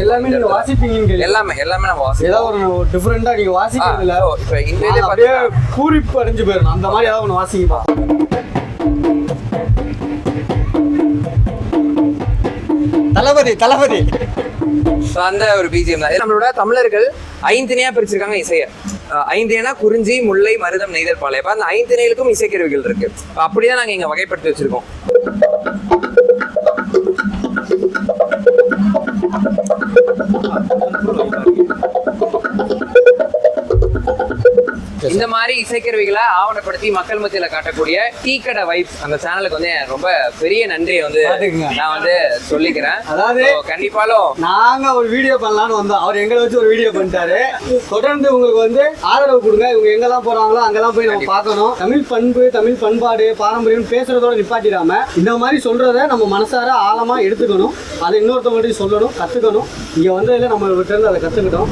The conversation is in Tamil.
எல்லாமே நீங்க வாசிப்பீங்க. எல்லாமே நம்ம வாசிப்போம். ஏதாவது ஒரு டிஃபரெண்டா நீங்க வாசிக்கிறதுல இப்போ இந்த அப்படியே பூரிப்பு அடைஞ்சு போயிடணும். அந்த மாதிரி ஏதாவது ஒன்று வாசிங்கப்பா. தளபதி அந்த ஒரு பிஜிஎம் தான். நம்மளோட தமிழர்கள் ஐந்திணையா பிரிச்சிருக்காங்க இசையை. ஐந்திணைனா குறிஞ்சி, முல்லை, மருதம், நெய்தல், பாலை. அப்ப அந்த ஐந்திணைகளுக்கும் இசைக்கருவிகள் இருக்கு. அப்படிதான் நாங்க இங்க வகைப்படுத்தி வச்சிருக்கோம். இந்த மாதிரி இசைக்கருவிகளை ஆவணப்படுத்தி மக்கள் மத்தியில காட்டக்கூடிய டீ கடை வைப்ஸ் அந்த சேனலுக்கு வந்து ரொம்ப பெரிய நன்றியை வந்து நான் வந்து சொல்லிக்கிறேன். அதாவது கண்டிப்பாலும் நாங்க ஒரு வீடியோ பண்ணலாம்னு வந்தோம். அவர் எங்களை வச்சு ஒரு வீடியோ பண்ணிட்டாரு. தொடர்ந்து உங்களுக்கு வந்து ஆதரவு கொடுங்க. இவங்க எங்கெல்லாம் போறாங்களோ அங்கெல்லாம் போய் நம்ம பார்க்கணும். தமிழ் பண்பு, தமிழ் பண்பாடு, பாரம்பரியம் பேசுறதோட நிப்பாட்டிடாம இந்த மாதிரி சொல்றத நம்ம மனசார ஆழமா எடுத்துக்கணும். அதை இன்னொருத்தவங்கள்ட்ட சொல்லணும், கத்துக்கணும். இங்க வந்ததுல நம்ம கிட்ட இருந்து அதை கத்துக்கிட்டோம்.